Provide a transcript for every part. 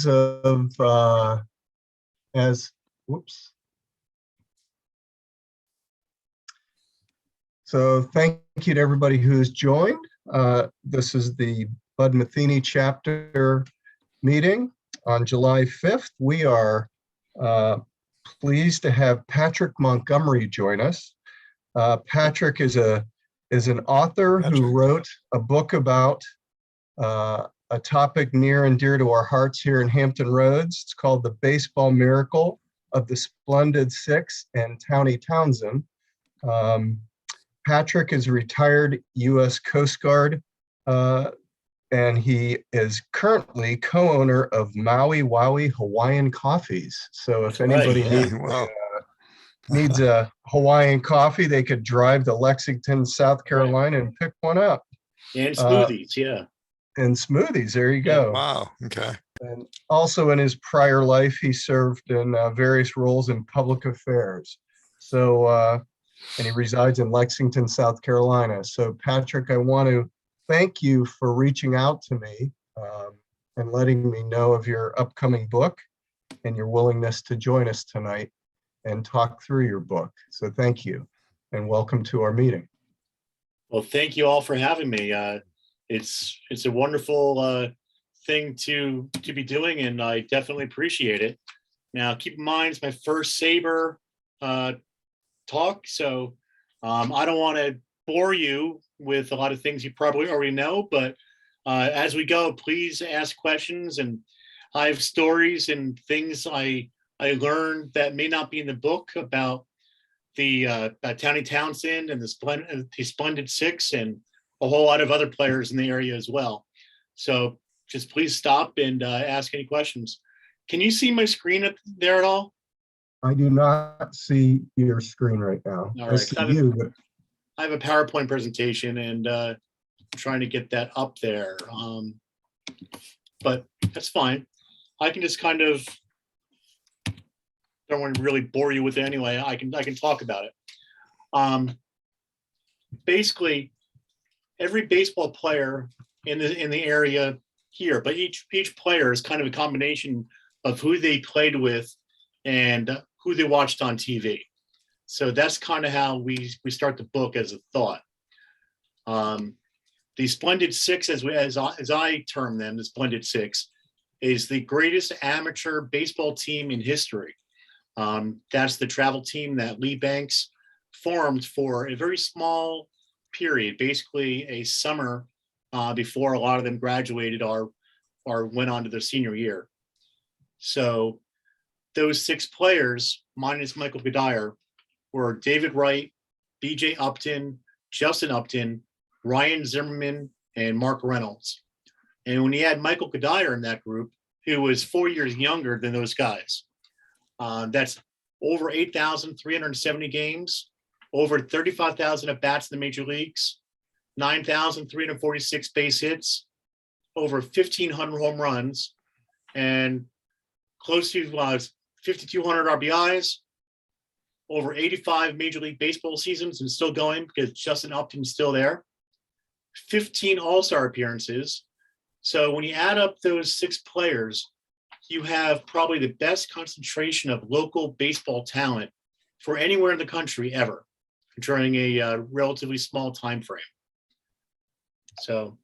So thank you to everybody who's joined. This is the Bud Metheny chapter meeting on July 5th. We are pleased to have Patrick Montgomery join us. Patrick is an author who wrote a book about a topic near and dear to our hearts here in Hampton Roads. It's called The Baseball Miracle of the Splendid Six and Towny Townsend. Patrick is a retired U.S. Coast Guard, and he is currently co-owner of Maui Wowie Hawaiian Coffees. So if anybody needs a Hawaiian coffee, they could drive to Lexington, South Carolina and pick one up. And smoothies, And smoothies, there you go. Wow, okay. And also in his prior life, he served in various roles in public affairs. So, and he resides in Lexington, South Carolina. So Patrick, I want to thank you for reaching out to me and letting me know of your upcoming book and your willingness to join us tonight and talk through your book. So thank you and welcome to our meeting. Well, thank you all for having me. It's a wonderful thing to be doing, and I definitely appreciate it. Now, keep in mind, it's my first SABR talk, so I don't want to bore you with a lot of things you probably already know, but as we go, please ask questions, and I have stories and things I learned that may not be in the book about the Towny Townsend and the Splendid Six and a whole lot of other players in the area as well. So just please stop and ask any questions. Can you see my screen up there at all? I do not see your screen right now. All right. I have a PowerPoint presentation and I'm trying to get that up there. But that's fine. I can just kind of, don't want to really bore you with it anyway. I can talk about it. Basically, every baseball player in the area here, but each player is kind of a combination of who they played with and who they watched on TV. So that's kind of how we start the book as a thought. The Splendid Six, as I term them, the Splendid Six, is the greatest amateur baseball team in history. That's the travel team that Lee Banks formed for a very small period, basically a summer before a lot of them graduated or went on to their senior year. So those six players, minus Michael Godier, were David Wright, B.J. Upton, Justin Upton, Ryan Zimmerman, and Mark Reynolds. And when you add Michael Godier in that group, who was 4 years younger than those guys, that's over 8,370 games, over 35,000 at bats in the major leagues, 9,346 base hits, over 1,500 home runs, and close to 5,200 RBIs, over 85 Major League Baseball seasons and still going because Justin Upton's still there, 15 All-Star appearances. So when you add up those six players, you have probably the best concentration of local baseball talent for anywhere in the country ever during a relatively small time frame. So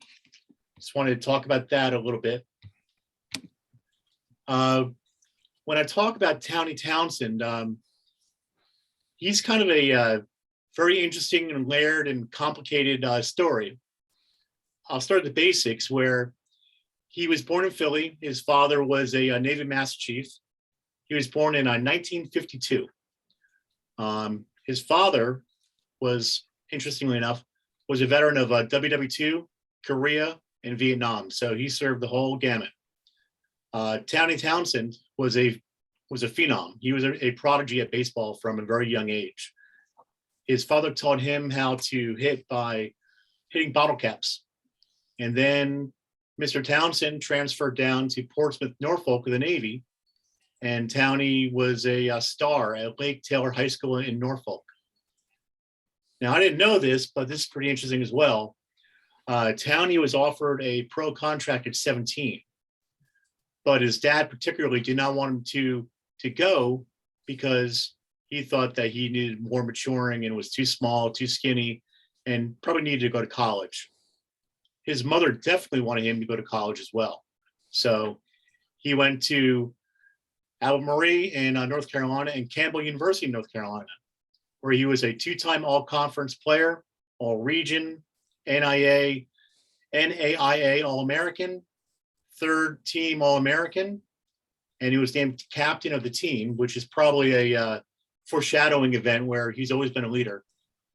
just wanted to talk about that a little bit. When I talk about Towny Townsend, he's kind of a very interesting and layered and complicated story. I'll start at the basics, where he was born in Philly. His father was a Navy Master Chief. He was born in 1952. His father was, interestingly enough, was a veteran of WW2, Korea, and Vietnam. So he served the whole gamut. Towny Townsend was a phenom. He was a prodigy at baseball from a very young age. His father taught him how to hit by hitting bottle caps. And then Mr. Townsend transferred down to Portsmouth, Norfolk with the Navy, and Towny was a star at Lake Taylor High School in Norfolk. Now, I didn't know this, but this is pretty interesting as well. Towny was offered a pro contract at 17. but his dad particularly did not want him to go because he thought that he needed more maturing and was too small, too skinny, and probably needed to go to college. His mother definitely wanted him to go to college as well. So he went to Albemarle in North Carolina and Campbell University in North Carolina, where he was a two-time all-conference player, all-region, NAIA All-American, third-team All-American, and he was named captain of the team, which is probably a foreshadowing event where he's always been a leader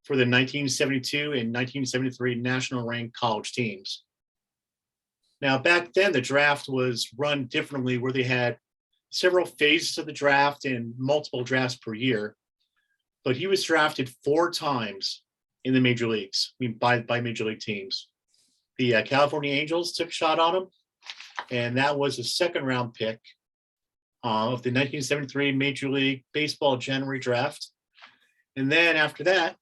for the 1972 and 1973 national ranked college teams. Now, back then, the draft was run differently, where they had several phases of the draft and multiple drafts per year. But he was drafted 4 times in the major leagues, by major league teams. The California Angels took a shot on him, and that was a second-round pick of the 1973 Major League Baseball January draft. And then after that,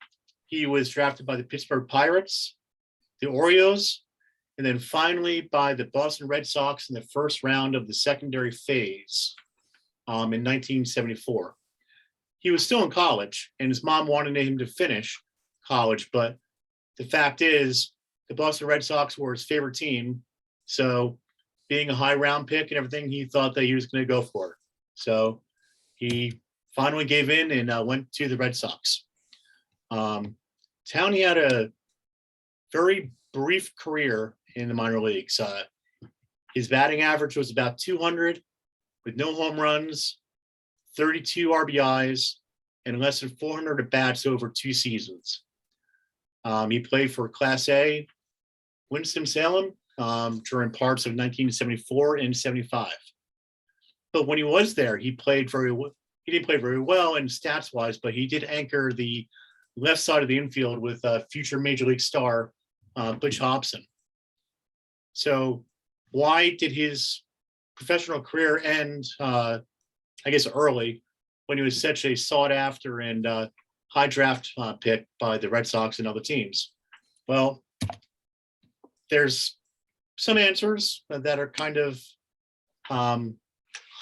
he was drafted by the Pittsburgh Pirates, the Orioles, and then finally by the Boston Red Sox in the first round of the secondary phase in 1974. He was still in college, and his mom wanted him to finish college, but the fact is, the Boston Red Sox were his favorite team, so being a high round pick and everything, he thought that he was going to go for it. So he finally gave in and went to the Red Sox. Towny had a very brief career in the minor leagues. His batting average was about 200 with no home runs, 32 RBIs, and less than 400 at bats over 2 seasons. He played for Class A Winston-Salem during parts of 1974 and 75. But when he was there, he didn't play very well in stats-wise, but he did anchor the left side of the infield with future Major League star Butch Hobson. So why did his professional career end, I guess, early, when he was such a sought-after and high draft pick by the Red Sox and other teams? Well, there's some answers that are kind of, I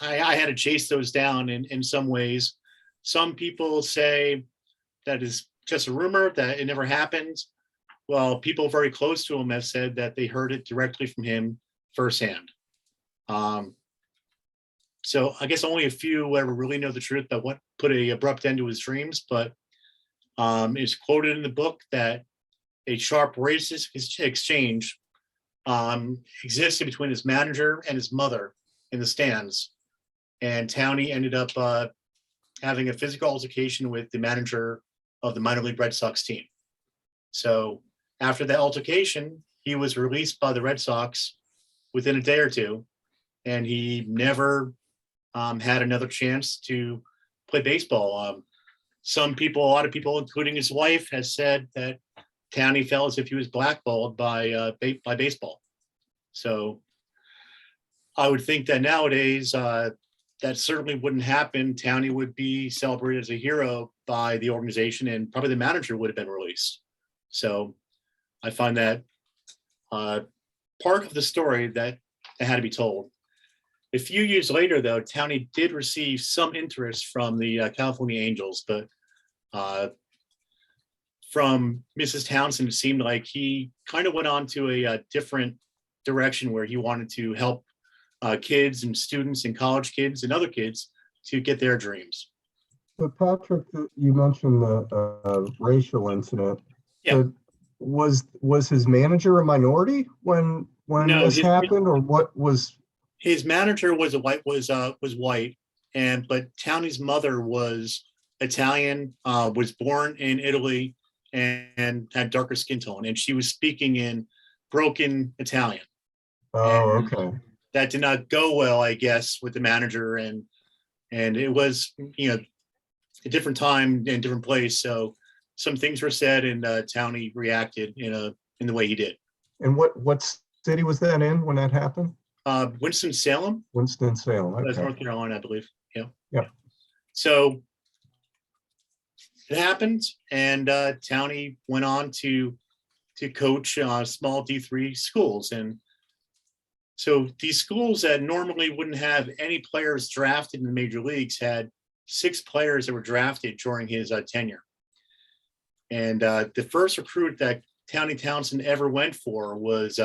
had to chase those down in some ways. Some people say that is just a rumor, that it never happened. Well, people very close to him have said that they heard it directly from him firsthand. So I guess only a few ever really know the truth about what put an abrupt end to his dreams, but it's quoted in the book that a sharp racist exchange existed between his manager and his mother in the stands. And Towny ended up having a physical altercation with the manager of the minor league Red Sox team. So after that altercation, he was released by the Red Sox within a day or two, and he never had another chance to play baseball. A lot of people, including his wife, has said that Towny felt as if he was blackballed by baseball. So I would think that nowadays that certainly wouldn't happen. Towny would be celebrated as a hero by the organization, and probably the manager would have been released. So I find that part of the story that had to be told. A few years later, though, Towny did receive some interest from the California Angels, but from Mrs. Townsend, it seemed like he kind of went on to a different direction where he wanted to help kids and students and college kids and other kids to get their dreams. But Patrick, you mentioned the racial incident. Yeah. So was his manager a minority when No, this happened, or what was? His manager was white, but Towny's mother was Italian, was born in Italy, and had darker skin tone, and she was speaking in broken Italian. Oh, and okay. That did not go well, I guess, with the manager, and it was, a different time and different place. So some things were said, and Towny reacted in the way he did. And what city was that in when that happened? Winston-Salem. Winston-Salem. Okay. That's North Carolina, I believe. Yeah. Yeah. So it happened, and Towny went on to coach small D3 schools, and So these schools that normally wouldn't have any players drafted in the major leagues had 6 players that were drafted during his tenure. And the first recruit that Towny Townsend ever went for was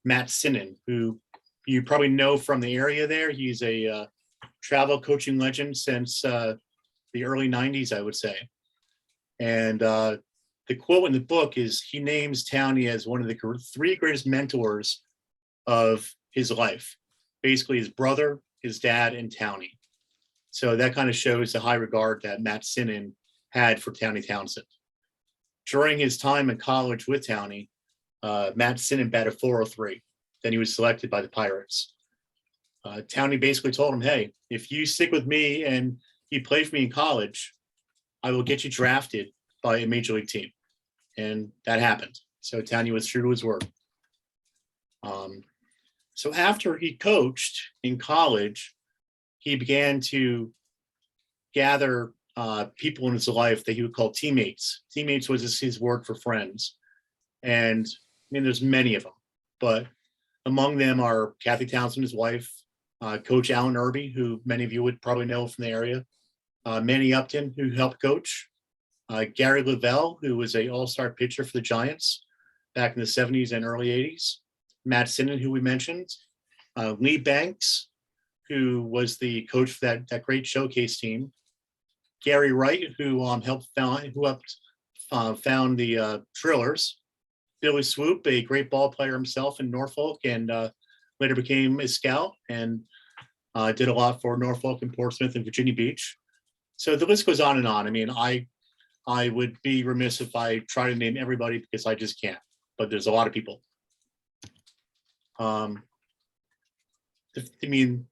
Matt Sinnen, who you probably know from the area there. He's a travel coaching legend since the early 90s, I would say. And the quote in the book is he names Towny as one of the 3 greatest mentors of his life. Basically, his brother, his dad, and Towny. So that kind of shows the high regard that Matt Sinnen had for Towny Townsend. During his time in college with Towny, Matt Sinnen batted .403. Then he was selected by the Pirates. Towny basically told him, hey, if you stick with me and you play for me in college, I will get you drafted by a major league team. And that happened. So Towny was true to his word. So after he coached in college, he began to gather people in his life that he would call teammates. Teammates was just his word for friends. And I mean, there's many of them, but among them are Kathy Townsend, his wife, Coach Alan Irby, who many of you would probably know from the area, Manny Upton, who helped coach, Gary Lavelle, who was an all-star pitcher for the Giants back in the 70s and early 80s, Matt Sinnen, who we mentioned, Lee Banks, who was the coach for that great showcase team, Gary Wright, who helped found the Drillers, Billy Swoop, a great ball player himself in Norfolk, and later became a scout and did a lot for Norfolk and Portsmouth and Virginia Beach. So the list goes on and on. I mean, I would be remiss if I try to name everybody because I just can't, but there's a lot of people. I mean,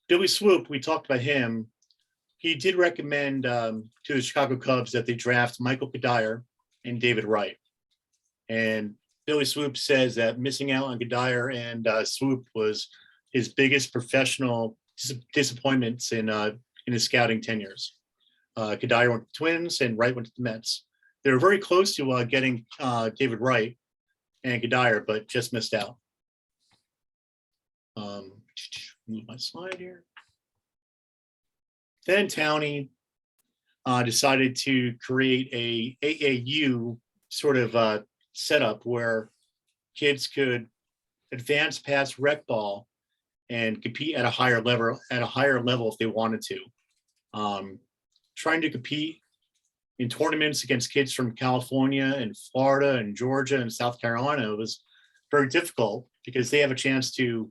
Billy Swoop, we talked about him. He did recommend to the Chicago Cubs that they draft Michael Godier and David Wright. And Billy Swoop says that missing out on Godier and Swoop was his biggest professional disappointments in his scouting tenures. Godier went to the Twins and Wright went to the Mets. They were very close to getting David Wright and Godier, but just missed out. Move my slide here. Then Towny decided to create a AAU sort of setup where kids could advance past rec ball and compete at a higher level if they wanted to. Trying to compete in tournaments against kids from California and Florida and Georgia and South Carolina was very difficult because they have a chance to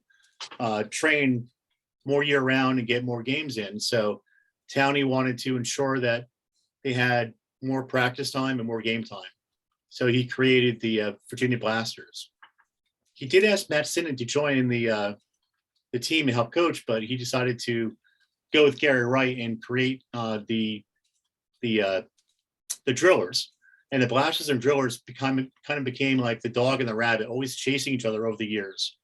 train more year round and get more games in. So Towny wanted to ensure that they had more practice time and more game time. So he created the Virginia Blasters. He did ask Matt Sinnen to join the team and help coach, but he decided to go with Gary Wright and create the Drillers. And the Blasters and Drillers kind of became like the dog and the rabbit, always chasing each other over the years.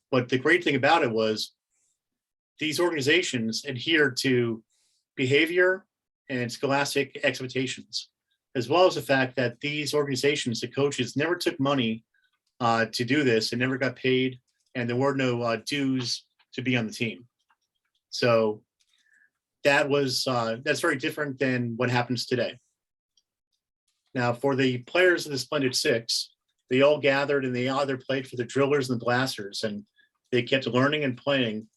But the great thing about it was these organizations adhered to behavior and scholastic expectations, as well as the fact that these organizations, the coaches, never took money to do this and never got paid, and there were no dues to be on the team. So that's very different than what happens today. Now, for the players of the Splendid Six, they all gathered and they either played for the Drillers and the Blasters, and they kept learning and playing,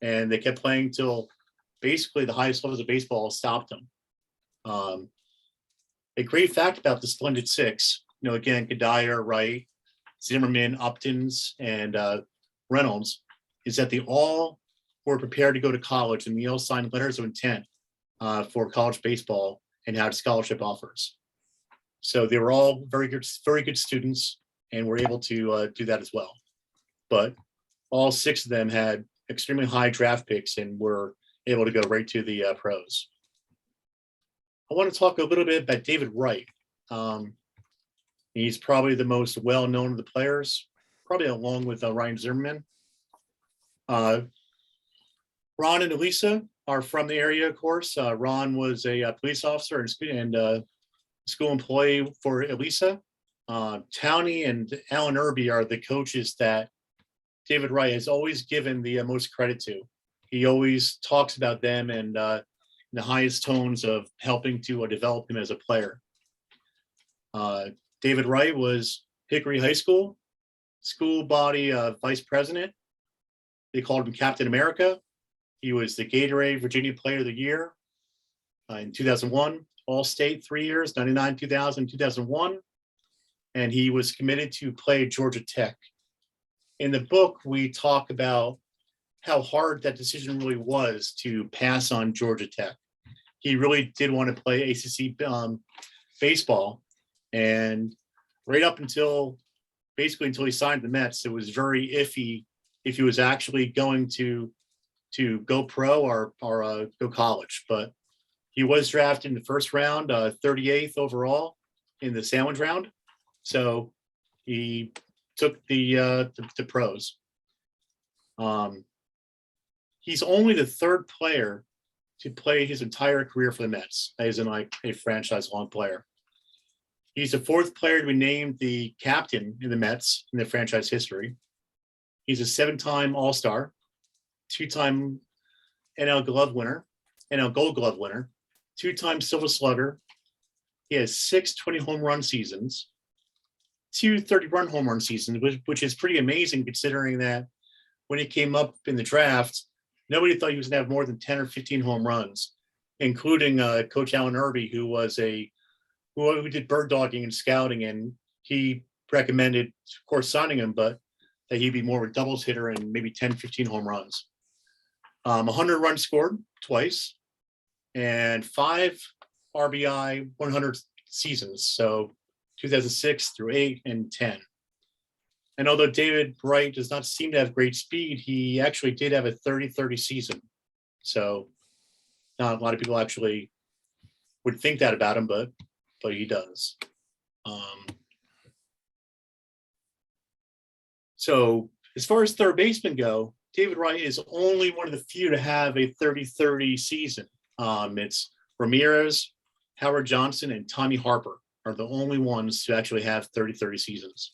and they kept playing till basically the highest levels of baseball stopped them. A great fact about the Splendid Six, again, Godier, Wright, Zimmerman, Uptons, and Reynolds, is that they all were prepared to go to college and they all signed letters of intent for college baseball and had scholarship offers. So they were all very good students and were able to do that as well. But all 6 of them had extremely high draft picks and were able to go right to the pros. I want to talk a little bit about David Wright. He's probably the most well-known of the players, probably along with Ryan Zimmerman. Ron and Elisa are from the area, of course. Ron was a police officer and school employee for Elisa. Towny and Alan Irby are the coaches that David Wright has always given the most credit to. He always talks about them and in the highest tones of helping to develop him as a player. David Wright was Hickory High School body vice president. They called him Captain America. He was the Godier Virginia Player of the Year in 2001, All-State 3 years, 99, 2000, 2001. And he was committed to play at Georgia Tech. In the book, we talk about how hard that decision really was to pass on Georgia Tech. He really did want to play ACC baseball. And right up until basically until he signed the Mets, it was very iffy if he was actually going to go pro or go college. But he was drafted in the first round, 38th overall in the sandwich round. So he took the pros. He's only the third player to play his entire career for the Mets, as in like a franchise-long player. He's the fourth player to be named the captain in the Mets in the franchise history. He's a 7-time All-Star, 2-time NL Gold Glove winner, 2-time Silver Slugger. He has 6 20-home run seasons, 2 30-run home run seasons, which is pretty amazing considering that when he came up in the draft, nobody thought he was going to have more than 10 or 15 home runs, including Coach Alan Irby, who did bird dogging and scouting, and he recommended, of course, signing him, but that he'd be more of a doubles hitter and maybe 10, 15 home runs. 100 runs scored twice, and 5 RBI 100 seasons, so 2006 through 8 and 10. And although David Wright does not seem to have great speed, he actually did have a 30-30 season. So not a lot of people actually would think that about him, but he does. So as far as third basemen go, David Wright is only one of the few to have a 30-30 season. It's Ramirez, Howard Johnson, and Tommy Harper are the only ones to actually have 30-30 seasons.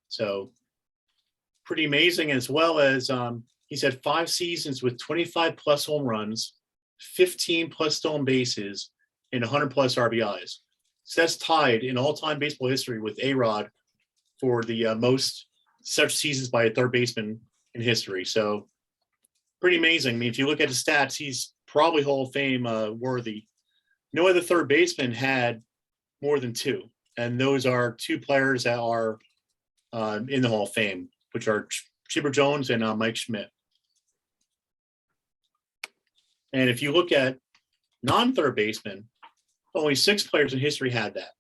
So pretty amazing, as well as he's had 5 seasons with 25 plus home runs, 15 plus stolen bases, and 100 plus RBIs. So that's tied in all-time baseball history with A-Rod for the most such seasons by a third baseman in history. So pretty amazing. I mean, if you look at his stats, he's probably Hall of Fame worthy. No other third baseman had more than 2, and those are 2 players that are in the Hall of Fame, which are Chipper Jones and Mike Schmidt. And if you look at non-third basemen, only 6 players in history had that.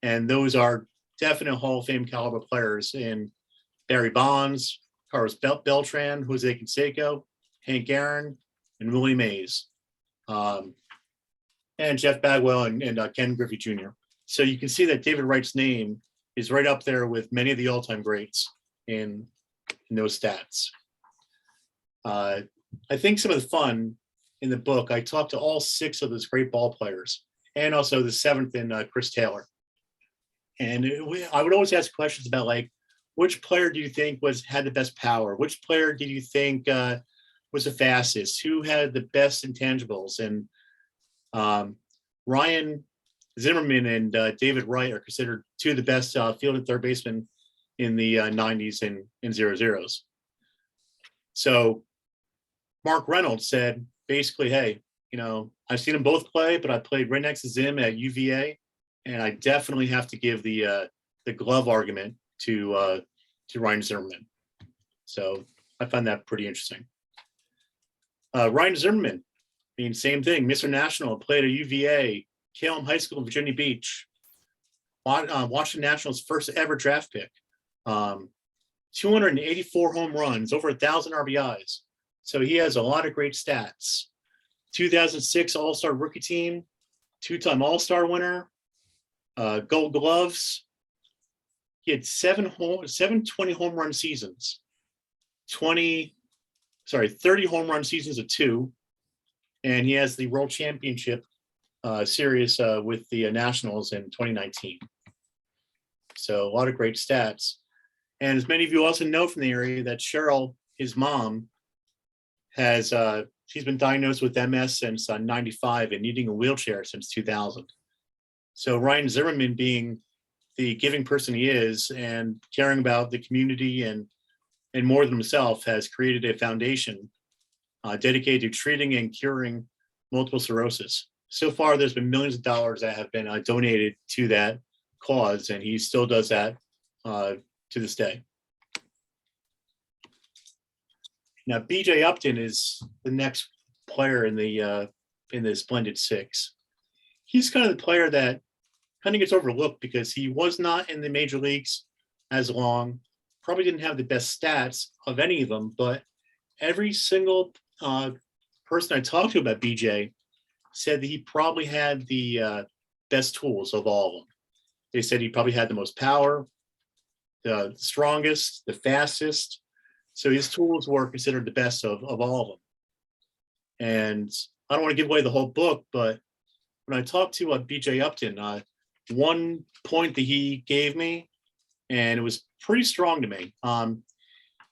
And those are definite Hall of Fame caliber players in Barry Bonds, Carlos Beltran, Jose Canseco, Hank Aaron, and Willie Mays, and Jeff Bagwell and Ken Griffey Jr. So you can see that David Wright's name is right up there with many of the all-time greats in those stats. I think some of the fun in the book, I talked to all 6 of those great ball players, and also the 7th in Chris Taylor. And I would always ask questions about, like, which player do you think had the best power? Which player did you think was the fastest? Who had the best intangibles? And Ryan Zimmerman and David Wright are considered 2 of the best field and third basemen in the 90s and 00s. So Mark Reynolds said, basically, hey, I've seen them both play, but I played right next to Zim at UVA, and I definitely have to give the glove argument to Ryan Zimmerman. So I find that pretty interesting. Ryan Zimmerman, same thing, Mr. National, played at UVA, Calum High School in Virginia Beach, Washington Nationals' first ever draft pick, 284 home runs, over 1,000 RBIs. So he has a lot of great stats. 2006 All-Star rookie team, 2-time All-Star winner, Gold Gloves. He had 7 20 home run seasons, 30 home run seasons of 2, and he has the World Championship series with the Nationals in 2019. So a lot of great stats. And as many of you also know from the area, that Cheryl, his mom, has she's been diagnosed with MS since 95 and needing a wheelchair since 2000. So Ryan Zimmerman, being the giving person he is and caring about the community and more than himself, has created a foundation dedicated to treating and curing multiple sclerosis. So far, there's been millions of dollars that have been donated to that cause, and he still does that to this day. Now, BJ Upton is the next player in the Splendid Six. He's kind of the player that kind of gets overlooked because he was not in the major leagues as long, probably didn't have the best stats of any of them, but every single person I talked to about BJ said that he probably had the best tools of all of them. They said he probably had the most power, the strongest, the fastest. So his tools were considered the best of all of them. And I don't want to give away the whole book, but when I talked to BJ Upton, one point that he gave me, and it was pretty strong to me.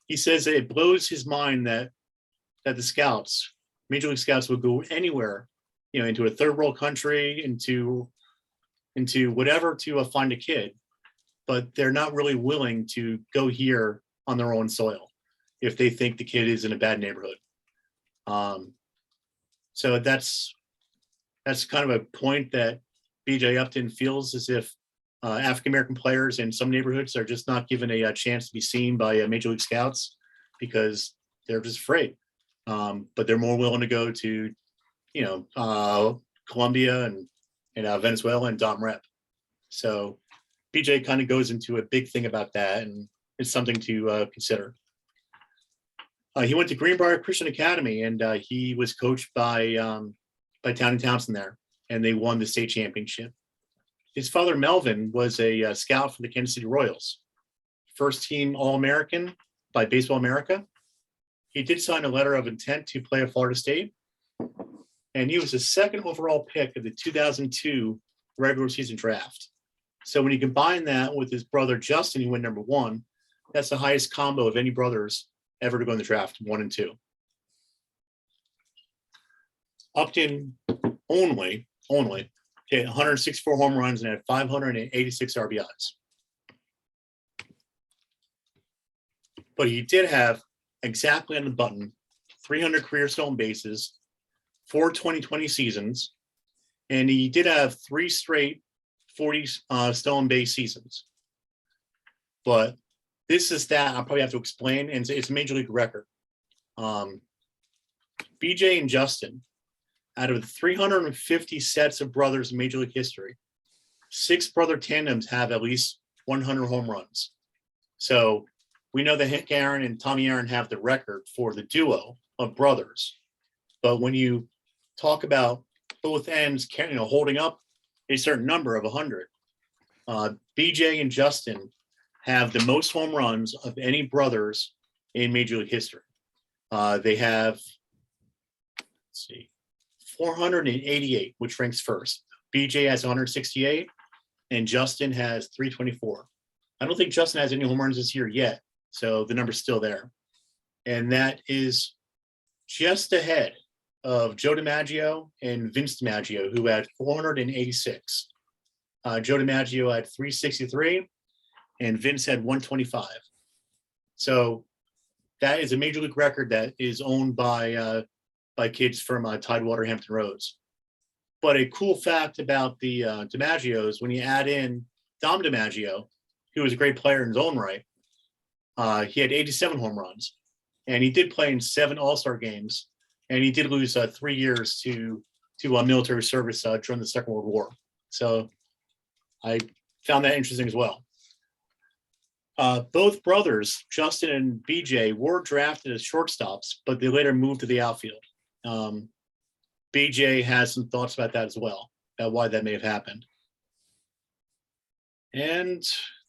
He says that it blows his mind that the scouts, Major League Scouts, would go anywhere, into a third world country, into whatever to find a kid, but they're not really willing to go here on their own soil if they think the kid is in a bad neighborhood. So that's kind of a point that BJ Upton feels as if African-American players in some neighborhoods are just not given a chance to be seen by Major League Scouts because they're just afraid. But they're more willing to go to, Colombia and Venezuela and Dom Rep. So BJ kind of goes into a big thing about that, and it's something to consider. He went to Greenbrier Christian Academy, and he was coached by Towny Townsend there, and they won the state championship. His father, Melvin, was a scout for the Kansas City Royals, first team All-American by Baseball America. He did sign a letter of intent to play at Florida State, and he was the second overall pick of the 2002 regular season draft. So when you combine that with his brother Justin, who went number 1, that's the highest combo of any brothers ever to go in the draft, 1 and 2. Upton only hit 164 home runs and had 586 RBIs. But he did have exactly on the button 300 career stolen bases, 4 2020 seasons, and he did have 3 straight 40 stolen base seasons. But this is that I'll probably have to explain, and it's a major league record. BJ and Justin, out of the 350 sets of brothers in Major League history, 6 brother tandems have at least 100 home runs. So we know that Hank Aaron and Tommy Aaron have the record for the duo of brothers. But when you talk about both ends, holding up a certain number of 100, BJ and Justin have the most home runs of any brothers in Major League history. They have, 488, which ranks first. BJ has 168, and Justin has 324. I don't think Justin has any home runs this year yet, so the number's still there. And that is just ahead of Joe DiMaggio and Vince DiMaggio, who had 486. Joe DiMaggio had 363, and Vince had 125. So that is a major league record that is owned by kids from Tidewater, Hampton Roads. But a cool fact about the DiMaggios, when you add in Dom DiMaggio, who was a great player in his own right, he had 87 home runs, and he did play in 7 All-Star games, and he did lose 3 years to military service during the Second World War. So I found that interesting as well. Both brothers, Justin and BJ, were drafted as shortstops, but they later moved to the outfield. BJ has some thoughts about that as well, about why that may have happened. And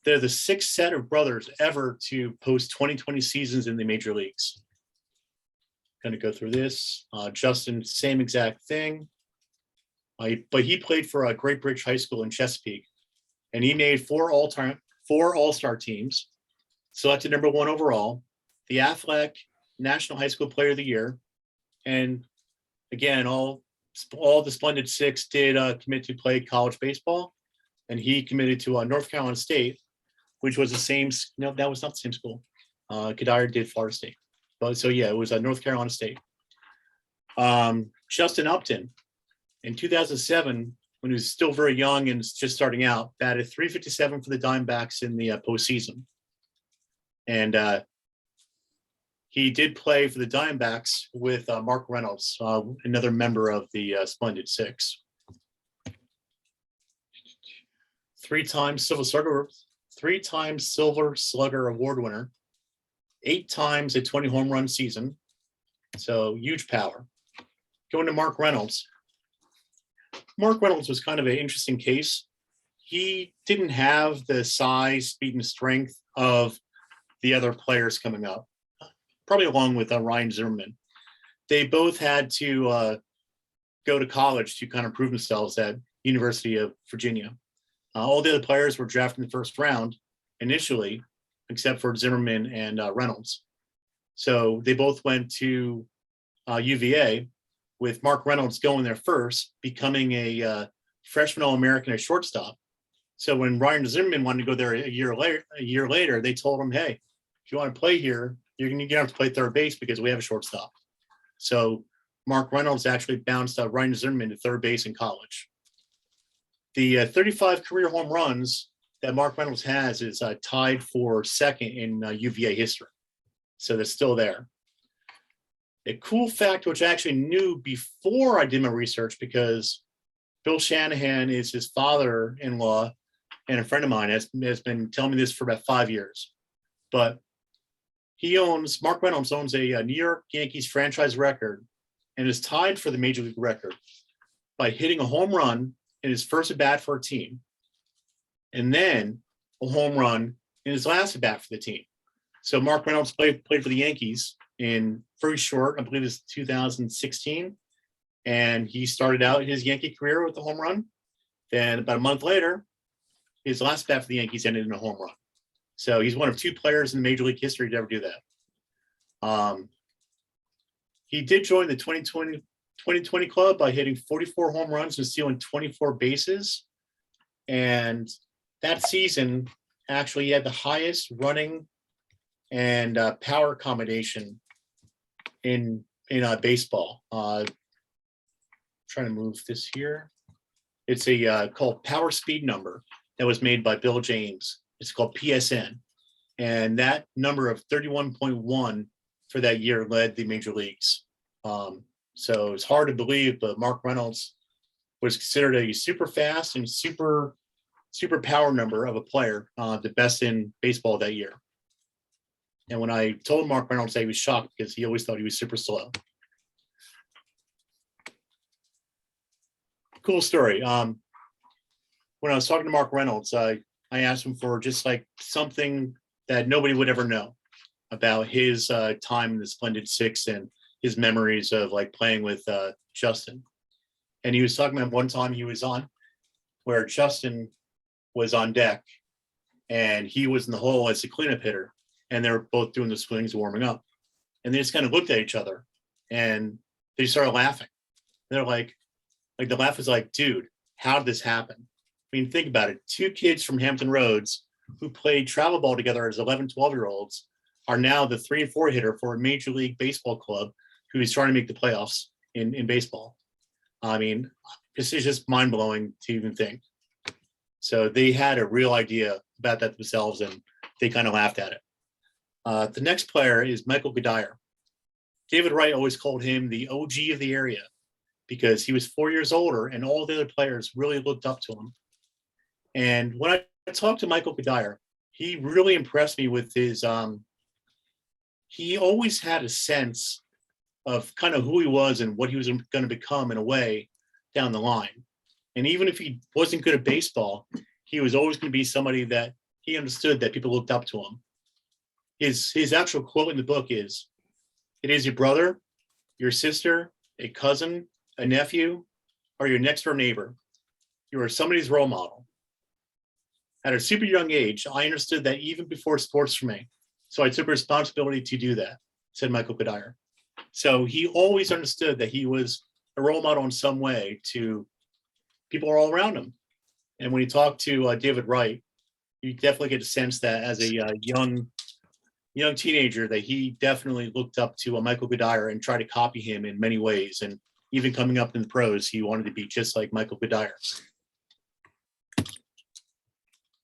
they're the 6th set of brothers ever to post 2020 seasons in the major leagues. Going to go through this. Justin, same exact thing. But he played for Great Bridge High School in Chesapeake, and he made 4 All-Star teams. selected number 1 overall, the Athletic National High School Player of the Year. And again, all the Splendid Six did commit to play college baseball, and he committed to North Carolina State, which was the same. No, that was not the same school. Godier did Florida State, but so yeah, it was North Carolina State. Justin Upton in 2007, when he was still very young and just starting out, batted .357 for the Diamondbacks in the postseason, and he did play for the Diamondbacks with Mark Reynolds, another member of the Splendid Six. 3-time Silver Slugger Award winner, 8 times a 20 home run season. So huge power. Going to Mark Reynolds. Mark Reynolds was kind of an interesting case. He didn't have the size, speed, and strength of the other players coming up, probably along with Ryan Zimmerman. They both had to go to college to kind of prove themselves at University of Virginia. All the other players were drafted in the first round initially, except for Zimmerman and Reynolds. So they both went to UVA, with Mark Reynolds going there first, becoming a freshman All-American at shortstop. So when Ryan Zimmerman wanted to go there a year later, they told him, hey, if you want to play here, you're going to have to play third base because we have a shortstop. So Mark Reynolds actually bounced Ryan Zimmerman to third base in college. The 35 career home runs that Mark Reynolds has is tied for second in UVA history. So they're still there. A cool fact, which I actually knew before I did my research, because Bill Shanahan is his father-in-law and a friend of mine, has been telling me this for about 5 years. But Mark Reynolds owns a New York Yankees franchise record and is tied for the major league record by hitting a home run in his first at-bat for a team, and then a home run in his last at-bat for the team. So Mark Reynolds played for the Yankees in very short, I believe it's 2016. And he started out his Yankee career with a home run. Then about a month later, his last bat for the Yankees ended in a home run. So he's one of 2 players in Major League history to ever do that. He did join the 2020 club by hitting 44 home runs and stealing 24 bases. And that season, actually, he had the highest running and power combination in baseball. Trying to move this here. It's a called power speed number that was made by Bill James. It's called PSN. And that number of 31.1 for that year led the major leagues. So it's hard to believe, but Mark Reynolds was considered a super fast and super power number of a player, the best in baseball that year. And when I told Mark Reynolds, he was shocked because he always thought he was super slow. Cool story. When I was talking to Mark Reynolds, I asked him for just like something that nobody would ever know about his time in the Splendid Six and his memories of like playing with Justin. And he was talking about one time he was on where Justin was on deck and he was in the hole as a cleanup hitter. And they were both doing the swings, warming up. And they just kind of looked at each other and they started laughing. They're like the laugh was like, dude, how did this happen? I mean, think about it. 2 kids from Hampton Roads who played travel ball together as 11, 12-year-olds are now the 3 and 4 hitter for a Major League Baseball club who is trying to make the playoffs in baseball. I mean, this is just mind-blowing to even think. So they had a real idea about that themselves and they kind of laughed at it. The next player is Michael Godier. David Wright always called him the OG of the area because he was 4 years older and all the other players really looked up to him. And when I talked to Michael Godier, he really impressed me with his, he always had a sense of kind of who he was and what he was going to become in a way down the line. And even if he wasn't good at baseball, he was always going to be somebody that he understood that people looked up to him. His actual quote in the book is, "It is your brother, your sister, a cousin, a nephew, or your next door neighbor. You are somebody's role model." At a super young age, I understood that even before sports for me, So I took responsibility to do that, said Michael Godier. So he always understood that he was a role model in some way to people all around him. And when he talked to David Wright, you definitely get a sense that as a young teenager, that he definitely looked up to Michael Godier and tried to copy him in many ways. And even coming up in the pros, he wanted to be just like Michael Godier.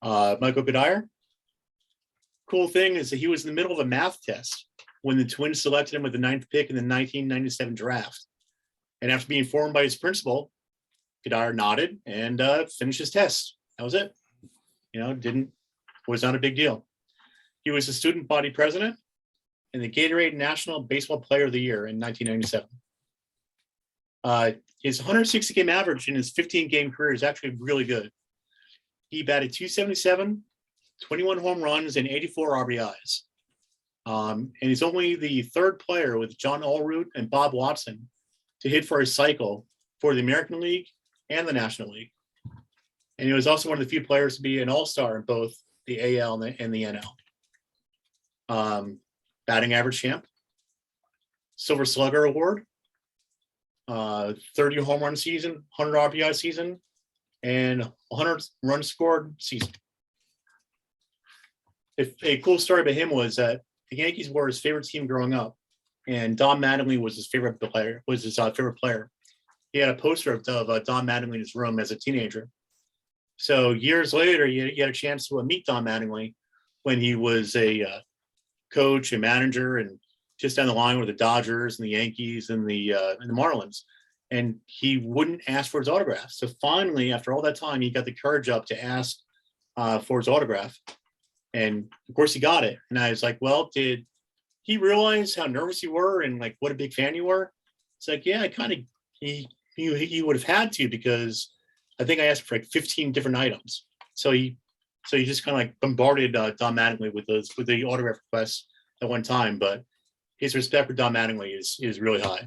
Michael Godier, cool thing is that he was in the middle of a math test when the Twins selected him with the 9th pick in the 1997 draft. And after being informed by his principal, Godier nodded and finished his test. That was it. Was not a big deal. He was the student body president and the Gatorade National Baseball Player of the Year in 1997. His 160 game average in his 15-game career is actually really good. He batted .277, 21 home runs, and 84 RBIs. And he's only the third player with John Allroot and Bob Watson to hit for a cycle for the American League and the National League. And he was also one of the few players to be an all-star in both the AL and the NL. Batting average champ, Silver Slugger Award, 30 home run season, 100 RBI season, and 100 runs scored season. A cool story about him was that the Yankees were his favorite team growing up, and Don Mattingly was his favorite player. He had a poster of Don Mattingly in his room as a teenager. So years later, he had a chance to meet Don Mattingly when he was a coach and manager, and just down the line with the Dodgers and the Yankees and the Marlins. And he wouldn't ask for his autograph. So finally, after all that time, he got the courage up to ask for his autograph. And of course he got it. And I was like, well, did he realize how nervous you were and like what a big fan you were? It's like, yeah, he would have had to, because I think I asked for like 15 different items. So he just kind of like bombarded Don Mattingly with the autograph requests at one time, but his respect for Don Mattingly is really high.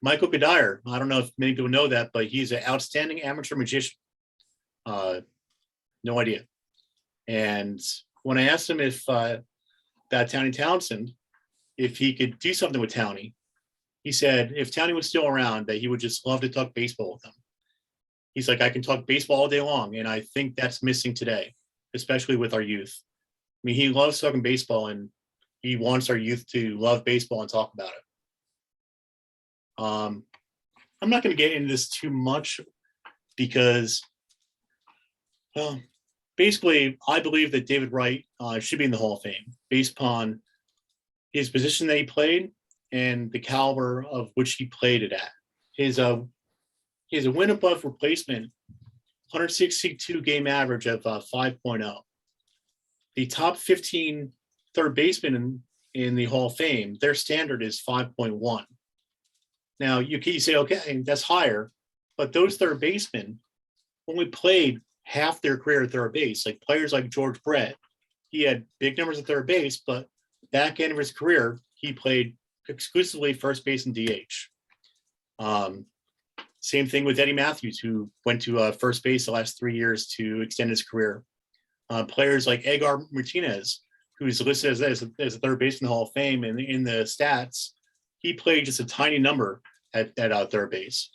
Michael Godier, I don't know if many people know that, but he's an outstanding amateur magician. No idea. And when I asked him about Towny Townsend, if he could do something with Towny, he said if Towny was still around, that he would just love to talk baseball with him. He's like, I can talk baseball all day long, and I think that's missing today, especially with our youth. I mean, he loves talking baseball, and he wants our youth to love baseball and talk about it. I'm not going to get into this too much because, well, basically, I believe that David Wright should be in the Hall of Fame based upon his position that he played and the caliber of which he played it at. He has a win above replacement, 162 game average of 5.0. The top 15 third basemen in the Hall of Fame, their standard is 5.1. Now, you can say, okay, that's higher, but those third basemen only played half their career at third base. Like players like George Brett, he had big numbers at third base, but back end of his career, he played exclusively first base and DH. Same thing with Eddie Matthews, who went to first base the last 3 years to extend his career. Players like Edgar Martinez, who's listed as a third baseman in the Hall of Fame, and in the stats, he played just a tiny number at third base.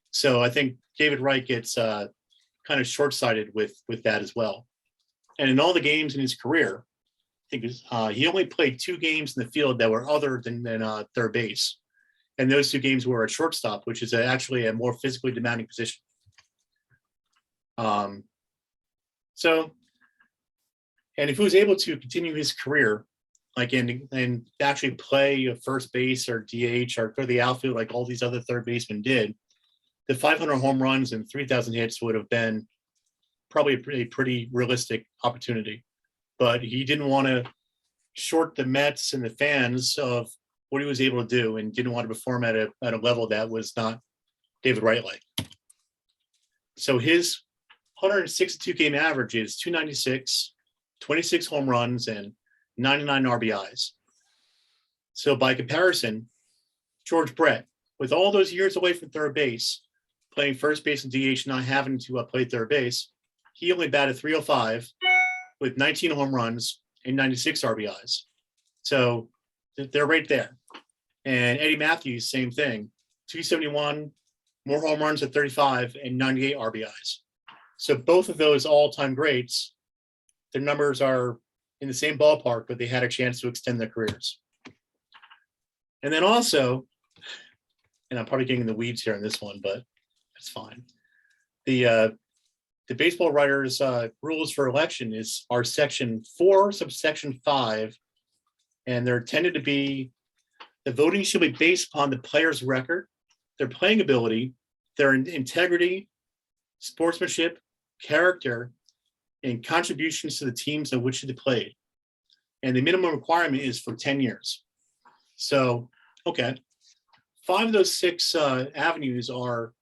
So I think David Wright gets kind of short-sighted with that as well. And in all the games in his career, I think he only played 2 games in the field that were other than third base. And those 2 games were at shortstop, which is actually a more physically demanding position. And if he was able to continue his career, like and actually play a first base or DH or go to the outfield like all these other third basemen did, the 500 home runs and 3,000 hits would have been probably a pretty realistic opportunity. But he didn't want to short the Mets and the fans of what he was able to do, and didn't want to perform at a level that was not David Wright like. So his 162 game average is 296, 26 home runs, and 99 RBIs. So by comparison, George Brett, with all those years away from third base, playing first base and DH, not having to play third base, he only batted .305, with 19 home runs and 96 RBIs. So they're right there. And Eddie Matthews, same thing, 271, more home runs at 35 and 98 RBIs. So both of those all-time greats, their numbers are in the same ballpark, but they had a chance to extend their careers. And then also, and I'm probably getting in the weeds here on this one, but that's fine. The baseball writers' rules for election are section 4, subsection 5, and they're intended to be the voting should be based upon the player's record, their playing ability, their integrity, sportsmanship, character, and contributions to the teams in which they played. And the minimum requirement is for 10 years. So, okay, 5 of those 6 avenues are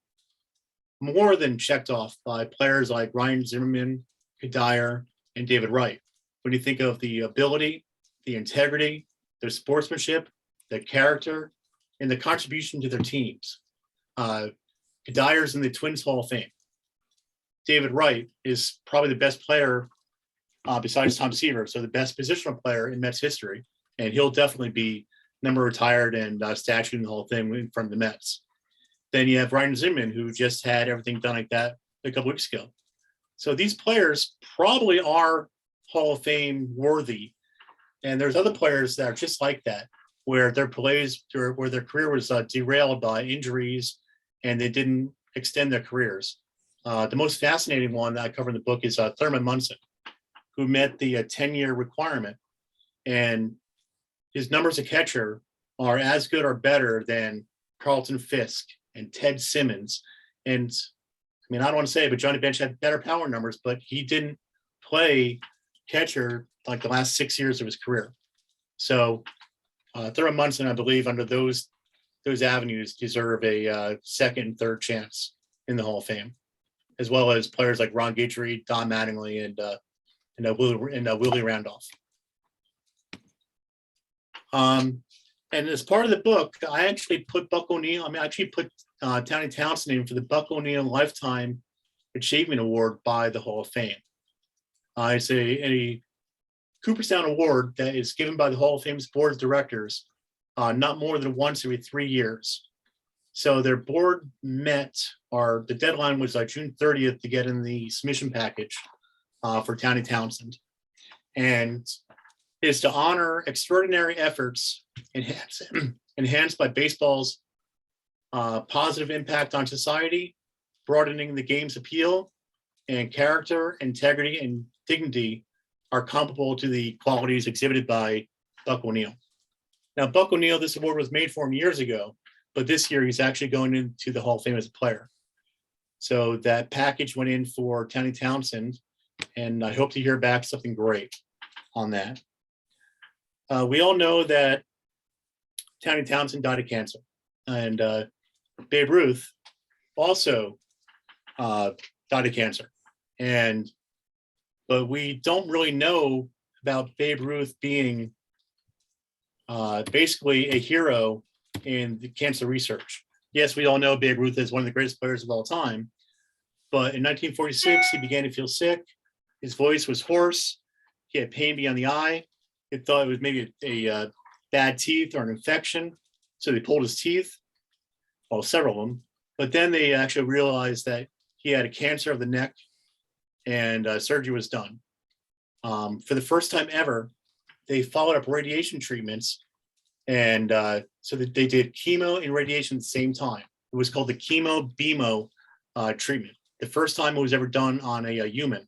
more than checked off by players like Ryan Zimmerman, Godier, and David Wright. When you think of the ability, the integrity, their sportsmanship, their character, and the contribution to their teams. Godier's in the Twins Hall of Fame. David Wright is probably the best player besides Tom Seaver, so the best positional player in Mets history, and he'll definitely be number retired and statued in the Hall of Fame in front of the Mets. Then you have Ryan Zimmerman, who just had everything done like that a couple weeks ago. So these players probably are Hall of Fame worthy, and there's other players that are just like that, where their plays, where their career was derailed by injuries, and they didn't extend their careers. The most fascinating one that I cover in the book is Thurman Munson, who met the 10-year requirement, and his numbers as a catcher are as good or better than Carlton Fisk and Ted Simmons. And I mean, I don't want to say it, but Johnny Bench had better power numbers, but he didn't play catcher like the last 6 years of his career. So Thurman Munson, I believe, under those avenues deserve a second and third chance in the Hall of Fame, as well as players like Ron Guidry, Don Mattingly, and Willie Randolph. And as part of the book, I actually put Towny Townsend in for the Buck O'Neill Lifetime Achievement Award by the Hall of Fame. It's a Cooperstown Award that is given by the Hall of Fame's board of directors, not more than once every 3 years. So their board met, or the deadline was June 30th to get in the submission package for Towny Townsend. And is to honor extraordinary efforts enhanced by baseball's positive impact on society, broadening the game's appeal, and character, integrity, and dignity are comparable to the qualities exhibited by Buck O'Neill. Now, Buck O'Neill, this award was made for him years ago, but this year he's actually going into the Hall of Fame as a player. So that package went in for Towny Townsend, and I hope to hear back something great on that. We all know that Towny Townsend died of cancer, and Babe Ruth also died of cancer. But we don't really know about Babe Ruth being basically a hero in the cancer research. Yes, we all know Babe Ruth is one of the greatest players of all time, but in 1946, he began to feel sick. His voice was hoarse. He had pain beyond the eye. They thought it was maybe a bad teeth or an infection. So they pulled his teeth, well, several of them. But then they actually realized that he had a cancer of the neck, and surgery was done. For the first time ever, they followed up radiation treatments. And so that they did chemo and radiation at the same time. It was called the chemo-BMO treatment. The first time it was ever done on a human.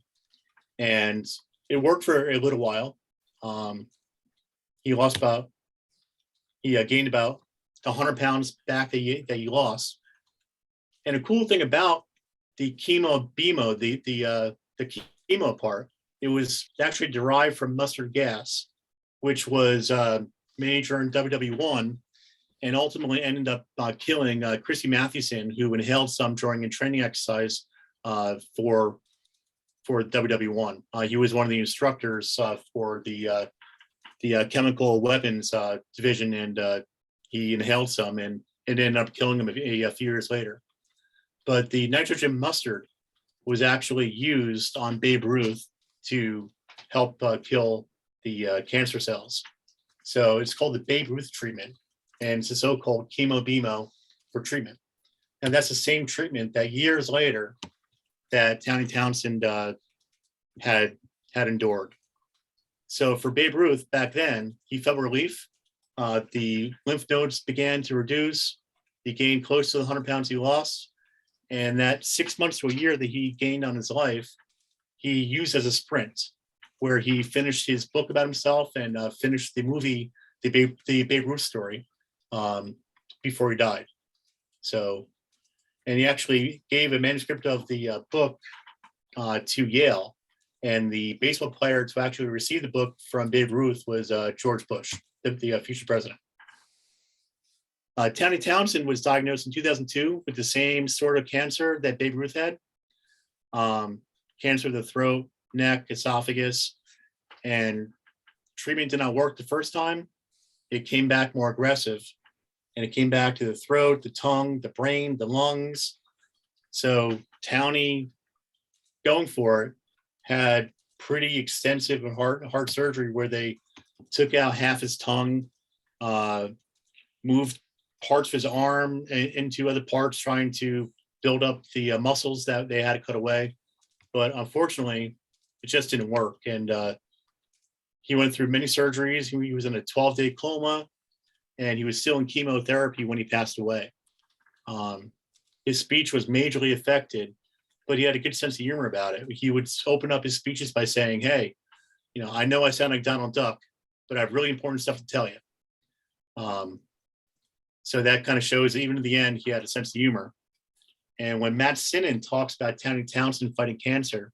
And it worked for a little while. He gained about 100 pounds back that he lost. And a cool thing about the chemo-BMO, the chemo part, it was actually derived from mustard gas, which was major in WW1, and ultimately ended up killing Christy Mathewson, who inhaled some during a training exercise for WW1. He was one of the instructors for the chemical weapons division, and he inhaled some, and it ended up killing him a few years later. But the nitrogen mustard was actually used on Babe Ruth to help kill the cancer cells. So it's called the Babe Ruth treatment, and it's a so-called chemo-BMO for treatment. And that's the same treatment that years later that Towny Townsend had endured. So for Babe Ruth back then, he felt relief. The lymph nodes began to reduce. He gained close to the 100 pounds he lost. And that 6 months to a year that he gained on his life, he used as a sprint, where he finished his book about himself and finished the movie, the Babe Ruth story, before he died. So, and he actually gave a manuscript of the book to Yale. And the baseball player to actually receive the book from Babe Ruth was George Bush, the future president. Towny Townsend was diagnosed in 2002 with the same sort of cancer that Babe Ruth had. Cancer of the throat, neck, esophagus, and treatment did not work the first time. It came back more aggressive, and it came back to the throat, the tongue, the brain, the lungs. So Towny, going for it, had pretty extensive heart surgery where they took out half his tongue, moved parts of his arm into other parts, trying to build up the muscles that they had to cut away. But unfortunately, it just didn't work. And he went through many surgeries. He was in a 12-day coma, and he was still in chemotherapy when he passed away. His speech was majorly affected, but he had a good sense of humor about it. He would open up his speeches by saying, "Hey, I know I sound like Donald Duck, but I have really important stuff to tell you." So that kind of shows that even in the end, he had a sense of humor. And when Matt Sinnen talks about Towny Townsend fighting cancer,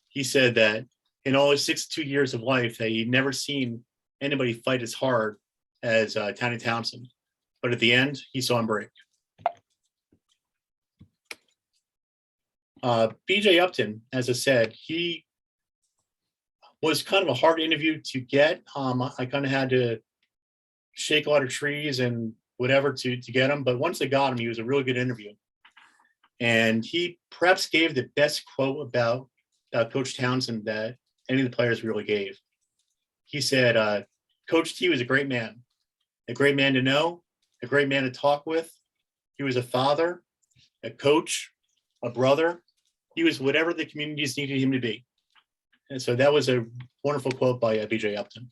he said that in all his 62 years of life, that he'd never seen anybody fight as hard as Towny Townsend. But at the end, he saw him break. BJ Upton, as I said, he was kind of a hard interview to get. I kind of had to shake a lot of trees and whatever to get him. But once I got him, he was a really good interview. And he perhaps gave the best quote about Coach Townsend that any of the players really gave. He said, Coach T was a great man to know, a great man to talk with. He was a father, a coach, a brother. He was whatever the communities needed him to be. And so that was a wonderful quote by BJ Upton.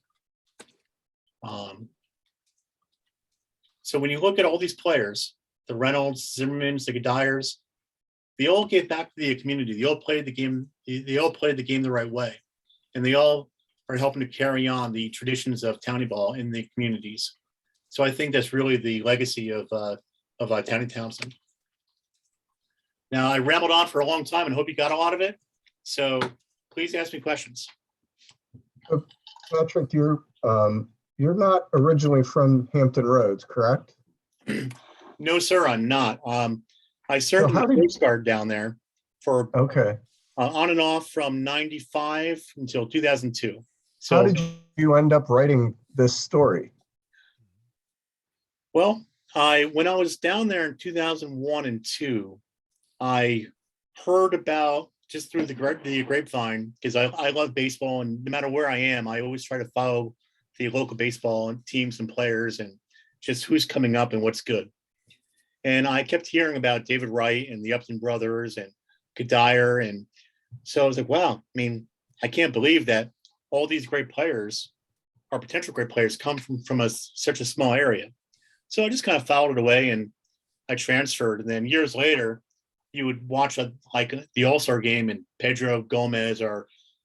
So when you look at all these players, the Reynolds, Zimmermans, the Godiers, they all gave back to the community. They all played the game. They all played the game the right way, and they all are helping to carry on the traditions of Towny ball in the communities. So I think that's really the legacy of Towny Townsend. Now I rambled on for a long time and hope you got a lot of it. So please ask me questions. Patrick, you're not originally from Hampton Roads, correct? No, sir, I'm not. I served in the Coast Guard down there for on and off from 95 until 2002. So how did you end up writing this story? Well, when I was down there in 2001 and 2, I heard about, just through the grapevine, because I love baseball, and no matter where I am, I always try to follow the local baseball teams and players and just who's coming up and what's good. And I kept hearing about David Wright and the Upton brothers and Godier. And so I was like, wow, I mean, I can't believe that all these great players, our potential great players, come from such a small area. So I just kind of followed it away and I transferred. And then years later, you would watch like the All-Star game and Pedro Gomez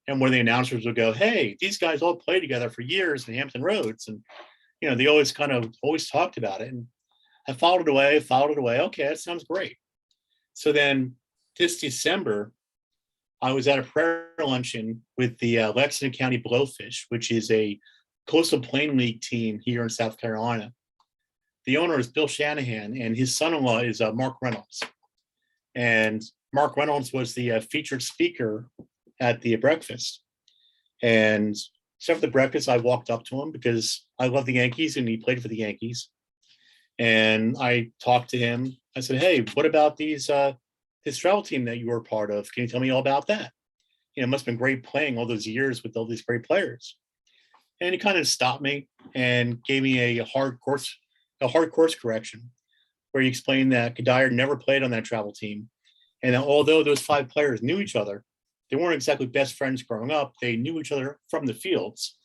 and where the announcers would go, hey, these guys all played together for years in Hampton Roads. And, they always talked about it. And I followed it away. Okay, that sounds great. So then this December, I was at a prayer luncheon with the Lexington County Blowfish, which is a coastal plain league team here in South Carolina. The owner is Bill Shanahan, and his son-in-law is Mark Reynolds. And Mark Reynolds was the featured speaker at the breakfast. And so after the breakfast, I walked up to him because I love the Yankees and he played for the Yankees. And I talked to him. I said, hey, what about this travel team that you were a part of? Can you tell me all about that? it must have been great playing all those years with all these great players. And he kind of stopped me and gave me a hard course correction, where he explained that Godier never played on that travel team. And that although those 5 players knew each other, they weren't exactly best friends growing up. They knew each other from the fields,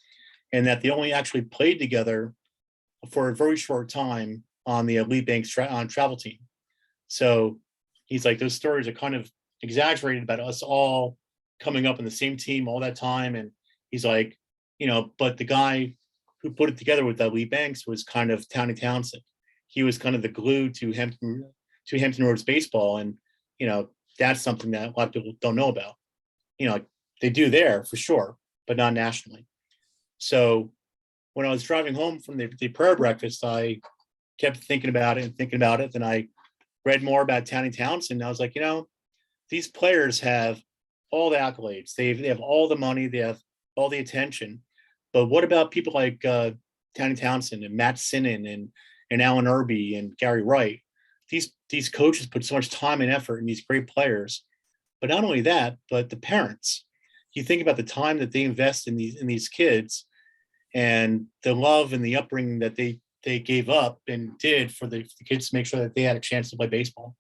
and that they only actually played together for a very short time on the Elite Banks travel team. So he's like, those stories are kind of exaggerated about us all coming up in the same team all that time. And he's like, but the guy who put it together with Elite Banks was kind of Towny Townsend. He was kind of the glue to Hampton Roads baseball. And, that's something that a lot of people don't know about. They do there for sure, but not nationally. So when I was driving home from the prayer breakfast, I kept thinking about it. Then I read more about Towny Townsend. And I was like, these players have all the accolades. They have all the money. They have all the attention. But what about people like Towny Townsend and Matt Sinnen and Alan Irby and Gary Wright? These coaches put so much time and effort in these great players. But not only that, but the parents. You think about the time that they invest in these kids, and the love and the upbringing that they gave up and did for the kids to make sure that they had a chance to play baseball.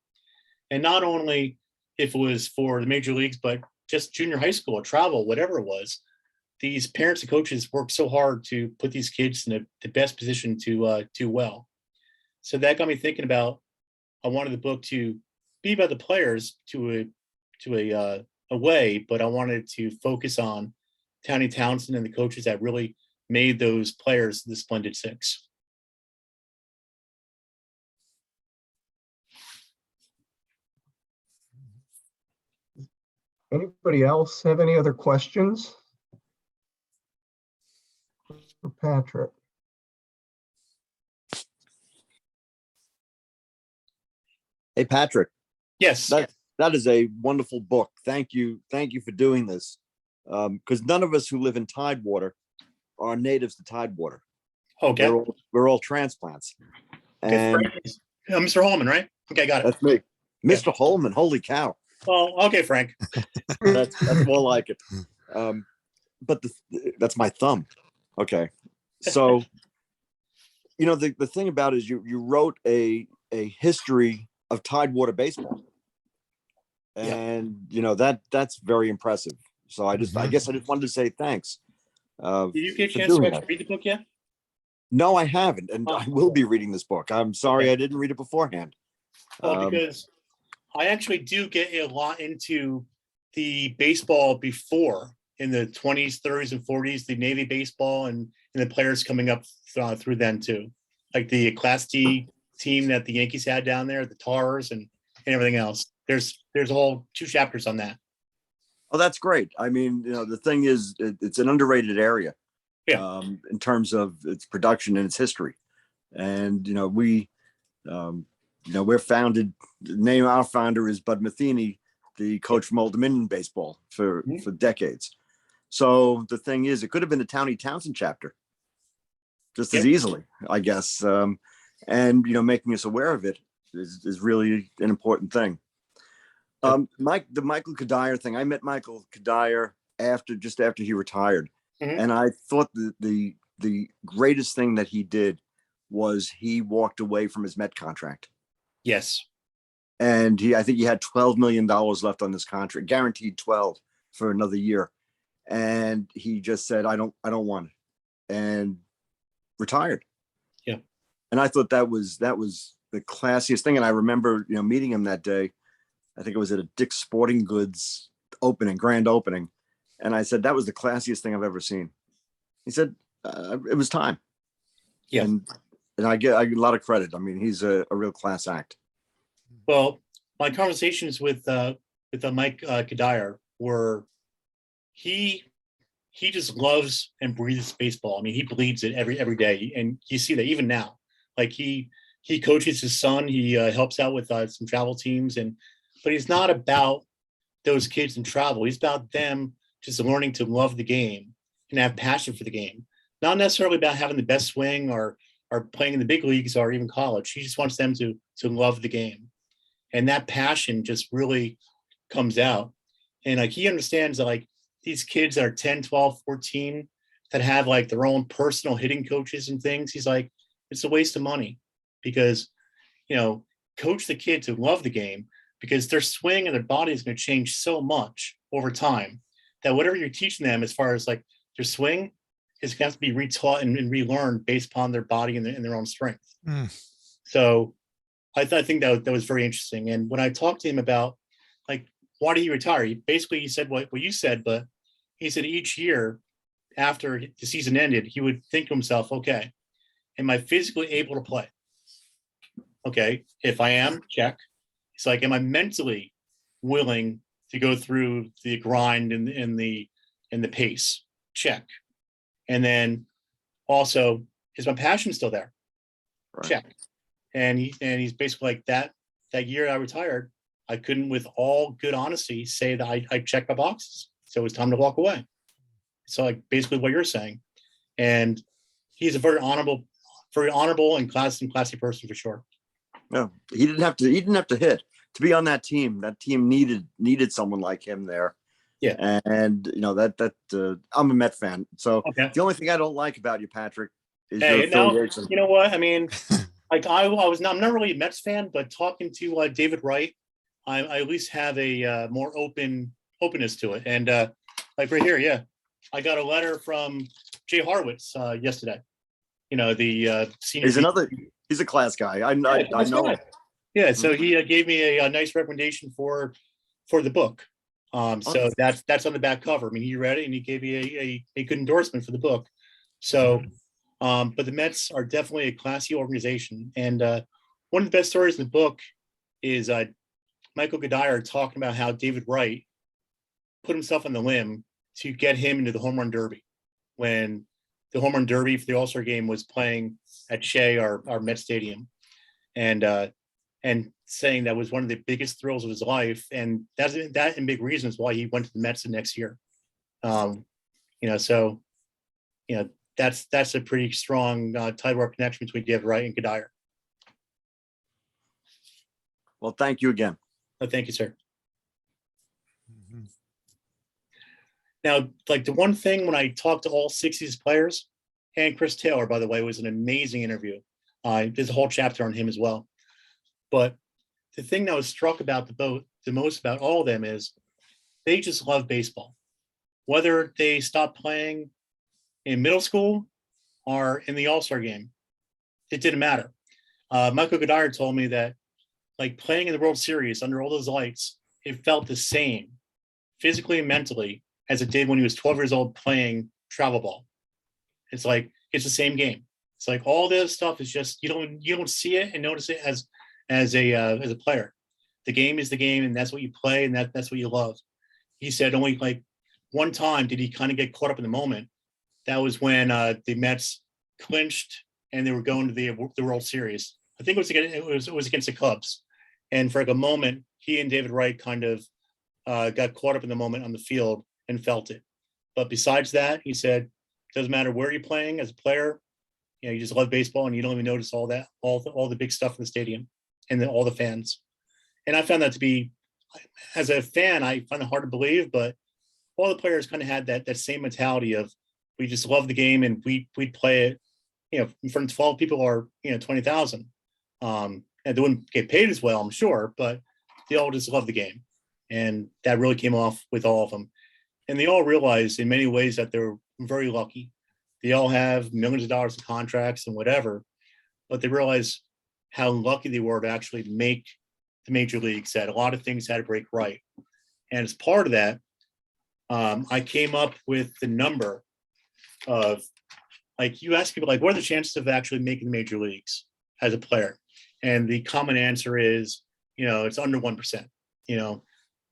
And not only if it was for the major leagues, but just junior high school or travel, whatever it was, these parents and coaches worked so hard to put these kids in the best position to do well. So that got me thinking about, I wanted the book to be about the players to a way, but I wanted to focus on Towny Townsend and the coaches that really made those players the Splendid Six. Anybody else have any other questions for Patrick? Hey, Patrick, Yes. that is a wonderful book. Thank you for doing this. Because none of us who live in Tidewater are natives to Tidewater. Okay. We're all transplants. And Mr. Holman, right? Okay, got it. that's me. Mr. Holman, holy cow. Well, okay, Frank. That's more like it. But that's my thumb. Okay. So, the thing about it is you wrote a history of Tidewater baseball. And that's very impressive. So I guess I just wanted to say thanks. Did you get a chance to actually read the book yet? No, I haven't, and I will be reading this book. I'm sorry I didn't read it beforehand. Well, because I actually do get a lot into the baseball before, in the 20s, 30s, and 40s, the Navy baseball and the players coming up through then too, like the Class D team that the Yankees had down there, the Tars, and everything else. There's a whole 2 chapters on that. Oh, that's great. I mean, the thing is, it's an underrated area, in terms of its production and its history. And we're founded. The name of our founder is Bud Metheny, the coach from Old Dominion baseball for decades. So the thing is, it could have been the Towny Townsend chapter, just as easily, I guess. And making us aware of it is really an important thing. The Michael Godier thing. I met Michael Godier after he retired, and I thought the greatest thing that he did was he walked away from his Met contract. Yes, and I think he had $12 million left on this contract, guaranteed 12 for another year, and he just said, "I don't want it," and retired. Yeah, and I thought that was the classiest thing. And I remember meeting him that day. I think it was at a Dick's Sporting Goods grand opening. And I said, that was the classiest thing I've ever seen. He said, it was time. Yeah. And I get a lot of credit. I mean, he's a real class act. Well, my conversations with Mike Godier were, he just loves and breathes baseball. I mean, he bleeds it every day. And you see that even now, like he coaches his son, he helps out with some travel teams, but he's not about those kids in travel. He's about them just learning to love the game and have passion for the game. Not necessarily about having the best swing or playing in the big leagues or even college. He just wants them to love the game. And that passion just really comes out. And he understands that these kids that are 10, 12, 14 that have like their own personal hitting coaches and things. He's like, it's a waste of money because, coach the kids who love the game because their swing and their body is going to change so much over time that whatever you're teaching them as far as like their swing is going to have to be retaught and relearned based upon their body and their own strength. So I think that was very interesting. And when I talked to him about like, why did he retire? He said what you said, but he said each year after the season ended, he would think to himself, okay, am I physically able to play? Okay, if I am, check. It's like, am I mentally willing to go through the grind and the pace? Check. And then also, is my passion still there? Right. Check. And he's basically like that year I retired, I couldn't with all good honesty say that I checked my boxes. So it was time to walk away. So like basically what you're saying. And he's a very honorable and classy person for sure. No, he didn't have to hit to be on that team. That team needed someone like him there. Yeah. And I'm a Met fan. So Okay. the only thing I don't like about you, Patrick, is your Hey, now, affiliation. you know what? I mean, like I'm not really a Mets fan, but talking to David Wright, I at least have a more openness to it. And like right here, yeah, I got a letter from Jay Horwitz yesterday. The senior. He's a class guy. I know him. Yeah, so he gave me a nice recommendation for the book. So that's on the back cover. I mean, he read it and he gave me a good endorsement for the book. So, but the Mets are definitely a classy organization. And one of the best stories in the book is Michael Godier talking about how David Wright put himself on the limb to get him into the home run derby when the home run derby for the All-Star game was playing at Shea, our Met Stadium. And saying that was one of the biggest thrills of his life. And that and big reasons why he went to the Mets the next year. That's a pretty strong Tidewater connection between David Wright and Godier. Well, thank you again. Oh, thank you, sir. Now, like the one thing when I talked to all 60s players, and Chris Taylor, by the way, was an amazing interview. There's a whole chapter on him as well. But the thing that was struck about the most about all of them is they just love baseball. Whether they stopped playing in middle school or in the All-Star game, it didn't matter. Michael Godier told me that like playing in the World Series under all those lights, it felt the same physically and mentally as it did when he was 12 years old playing travel ball. It's like, it's the same game. It's like all this stuff is just, you don't see it and notice it as a player. The game is the game, and that's what you play, and that's what you love. He said only like one time did he kind of get caught up in the moment. That was when the Mets clinched and they were going to the World Series. I think it was against the Cubs, and for like a moment, he and David Wright kind of got caught up in the moment on the field and felt it. But besides that, he said, it doesn't matter where you're playing as a player. You just love baseball, and you don't even notice all the big stuff in the stadium and all the fans. And I found that to be, as a fan, I find it hard to believe, but all the players kind of had that same mentality of, we just love the game and we'd play it, in front of 12 people or, 20,000. And they wouldn't get paid as well, I'm sure, but they all just love the game. And that really came off with all of them. And they all realized in many ways that they're very lucky. They all have millions of dollars of contracts and whatever, but they realize how lucky they were to actually make the major leagues, that a lot of things had to break right. And as part of that, I came up with the number of, like, you ask people, like, what are the chances of actually making the major leagues as a player? And the common answer is, it's under 1%,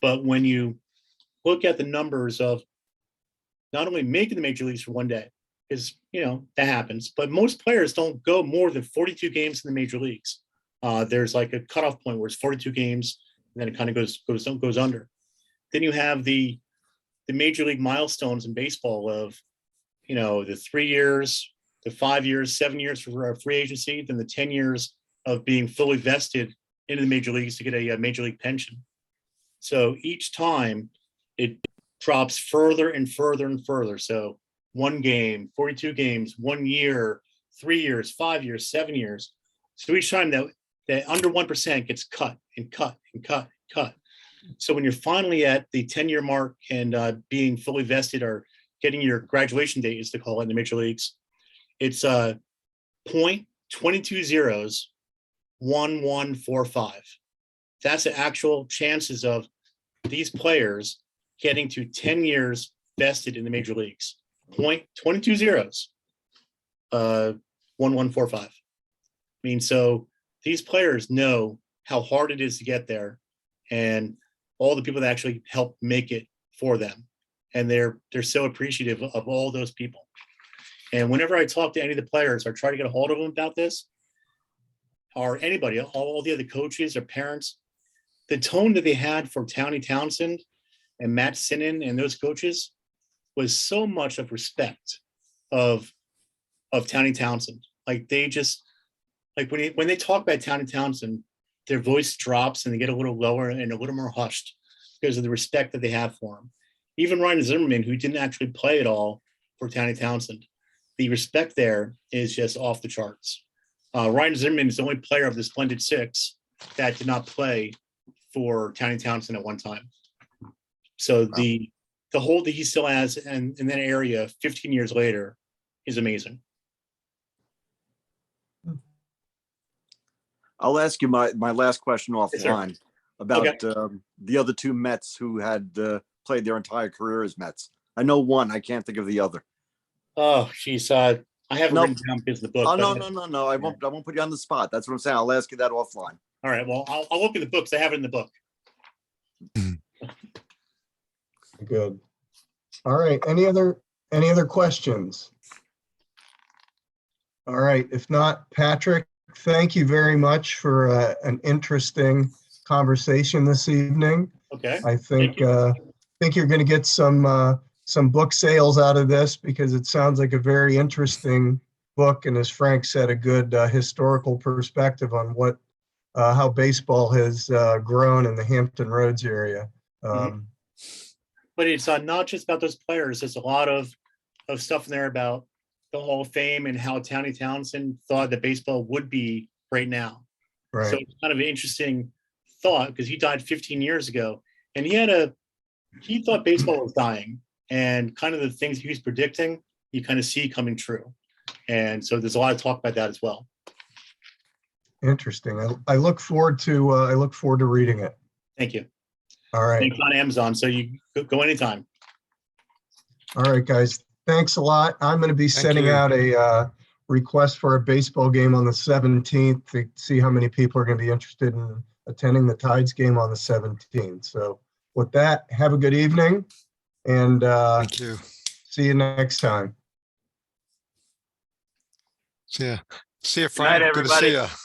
but when you look at the numbers of not only making the major leagues for one day, is, that happens, but most players don't go more than 42 games in the major leagues. There's like a cutoff point where it's 42 games, and then it kind of goes under. Then you have the major league milestones in baseball of, the 3 years, the 5 years, 7 years for free agency, then the 10 years of being fully vested into the major leagues to get a major league pension. So each time it drops further and further and further. So 1 game, 42 games, 1 year, 3 years, 5 years, 7 years. So each time that under 1% gets cut and cut and cut and cut. So when you're finally at the 10-year mark and being fully vested or getting your graduation date, is to call it in the major leagues, it's 0.22 That's the actual chances of these players getting to 10 years vested in the major leagues. 0.22 1145. I mean, so these players know how hard it is to get there, and all the people that actually help make it for them. And they're so appreciative of all those people. And whenever I talk to any of the players or try to get a hold of them about this, or anybody, all the other coaches or parents, the tone that they had for Towny Townsend and Matt Sinnen and those coaches was so much of respect of Towny Townsend. Like they just, like when they talk about Towny Townsend, their voice drops and they get a little lower and a little more hushed because of the respect that they have for him. Even Ryan Zimmerman, who didn't actually play at all for Towny Townsend, the respect there is just off the charts. Ryan Zimmerman is the only player of the Splendid Six that did not play for Towny Townsend at one time. So the hold that he still has in that area 15 years later is amazing. I'll ask you my last question offline. Yes, about okay. The other 2 Mets who had played their entire career as Mets. I know one. I can't think of the other. Oh, geez. I haven't written down because of the book. Oh, no. I won't put you on the spot. That's what I'm saying. I'll ask you that offline. All right. Well, I'll look at the books. I have it in the book. Good. All right. Any other questions? All right. If not, Patrick, thank you very much for an interesting conversation this evening. Okay. I think you're going to get some book sales out of this because it sounds like a very interesting book, and as Frank said, a good historical perspective on how baseball has grown in the Hampton Roads area. But it's not just about those players. There's a lot of stuff in there about the Hall of Fame and how Towny Townsend thought that baseball would be right now. Right. So it's kind of an interesting thought because he died 15 years ago, and he thought baseball was dying, and kind of the things he was predicting, you kind of see coming true. And so there's a lot of talk about that as well. Interesting. I look forward to reading it. Thank you. All right. It's on Amazon, so you go anytime. All right, guys. Thanks a lot. I'm going to be sending out a request for a baseball game on the 17th to see how many people are going to be interested in attending the Tides game on the 17th. So with that, have a good evening, and Thank you. see you next time. See ya. See you, Good night, Frank. Good to see everybody. you.